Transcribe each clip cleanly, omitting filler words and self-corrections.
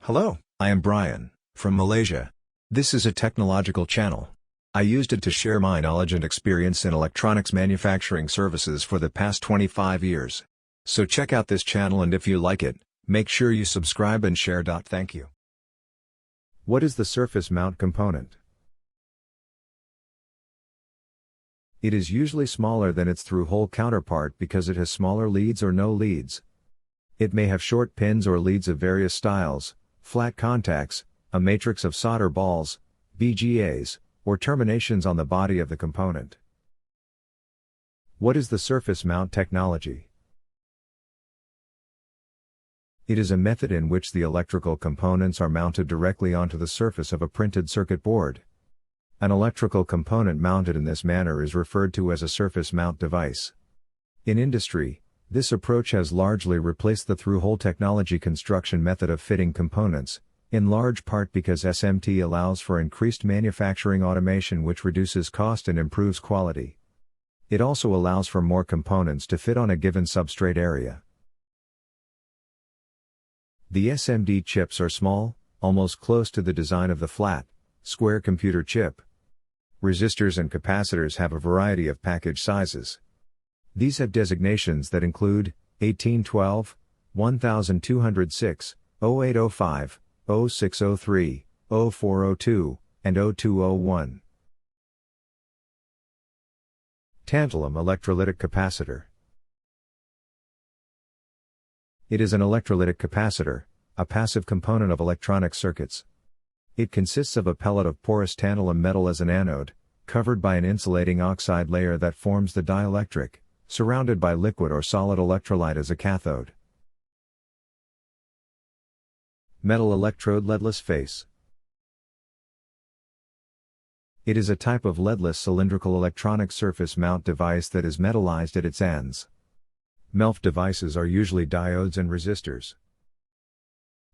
Hello, I am Brian, from Malaysia. This is a technological channel. I used it to share my knowledge and experience in electronics manufacturing services for the past 25 years. So check out this channel, and if you like it, make sure you subscribe and share. Thank you. What is the surface mount component? It is usually smaller than its through-hole counterpart because it has smaller leads or no leads. It may have short pins or leads of various styles, flat contacts, a matrix of solder balls, BGAs, or terminations on the body of the component. What is the surface mount technology? It is a method in which the electrical components are mounted directly onto the surface of a printed circuit board. An electrical component mounted in this manner is referred to as a surface mount device. In industry, this approach has largely replaced the through-hole technology construction method of fitting components, in large part because SMT allows for increased manufacturing automation, which reduces cost and improves quality. It also allows for more components to fit on a given substrate area. The SMD chips are small, almost close to the design of the flat, square computer chip. Resistors and capacitors have a variety of package sizes. These have designations that include 1812, 1206, 0805, 0603, 0402, and 0201. Tantalum electrolytic capacitor. It is an electrolytic capacitor, a passive component of electronic circuits. It consists of a pellet of porous tantalum metal as an anode, covered by an insulating oxide layer that forms the dielectric, surrounded by liquid or solid electrolyte as a cathode. Metal electrode leadless face. It is a type of leadless cylindrical electronic surface mount device that is metallized at its ends. MELF devices are usually diodes and resistors.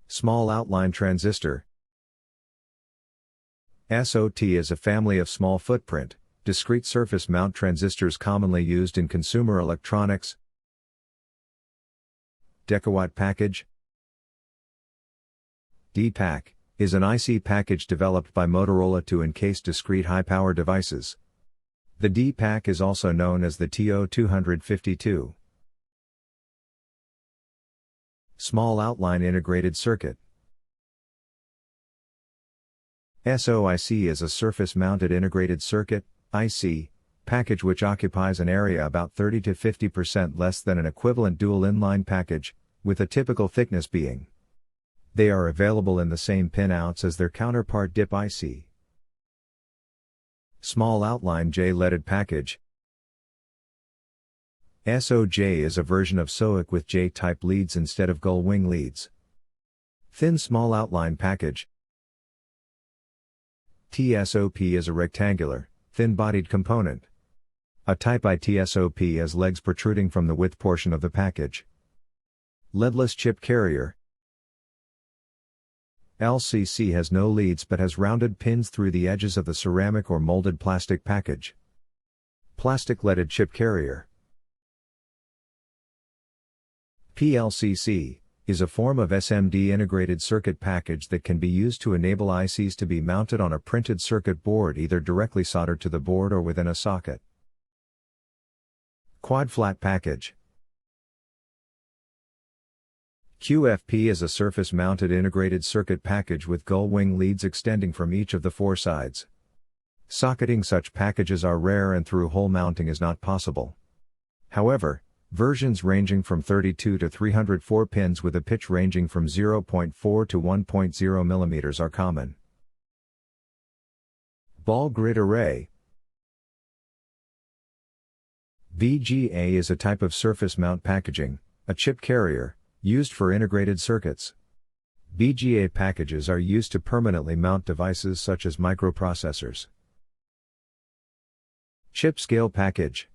Small outline transistor. SOT is a family of small footprint, discrete surface mount transistors commonly used in consumer electronics. Decawatt package. D-Pack is an IC package developed by Motorola to encase discrete high-power devices. The D-Pack is also known as the TO252. Small outline integrated circuit. SOIC is a surface-mounted integrated circuit, IC, package which occupies an area about 30 to 50% less than an equivalent dual inline package, with a typical thickness being. They are available in the same pinouts as their counterpart DIP IC. Small outline J-leaded package. SOJ is a version of SOIC with J-type leads instead of gull wing leads. Thin small outline package. TSOP is a rectangular, thin-bodied component. A type I TSOP has legs protruding from the width portion of the package. Leadless chip carrier. LCC has no leads but has rounded pins through the edges of the ceramic or molded plastic package. Plastic leaded chip carrier. PLCC is a form of SMD integrated circuit package that can be used to enable ICs to be mounted on a printed circuit board, either directly soldered to the board or within a socket. Quad flat package. QFP is a surface-mounted integrated circuit package with gull wing leads extending from each of the four sides. Socketing such packages are rare and through-hole mounting is not possible. However, versions ranging from 32 to 304 pins with a pitch ranging from 0.4 to 1.0 mm are common. Ball grid array. BGA is a type of surface mount packaging, a chip carrier, used for integrated circuits. BGA packages are used to permanently mount devices such as microprocessors. Chip scale package.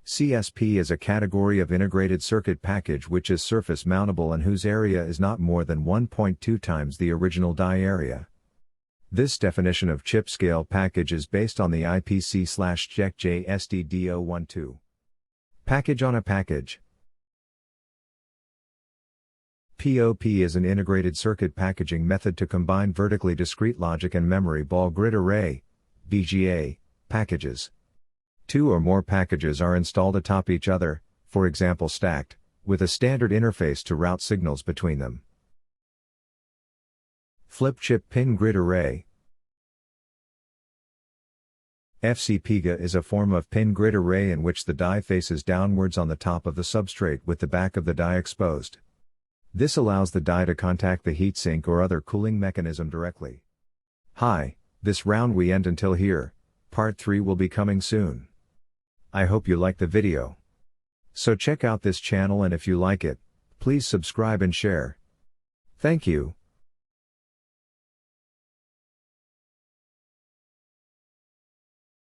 CSP is a category of integrated circuit package which is surface mountable and whose area is not more than 1.2 times the original die area. This definition of chip scale package is based on the IPC/JEC JSDD012. Package on a package. POP is an integrated circuit packaging method to combine vertically discrete logic and memory ball grid array (BGA) packages. Two or more packages are installed atop each other, for example stacked, with a standard interface to route signals between them. Flip chip pin grid array. FCPGA is a form of pin grid array in which the die faces downwards on the top of the substrate with the back of the die exposed. This allows the die to contact the heatsink or other cooling mechanism directly. Hi, this round we end until here, part 3 will be coming soon. I hope you liked the video. So check out this channel, and if you like it, please subscribe and share. Thank you.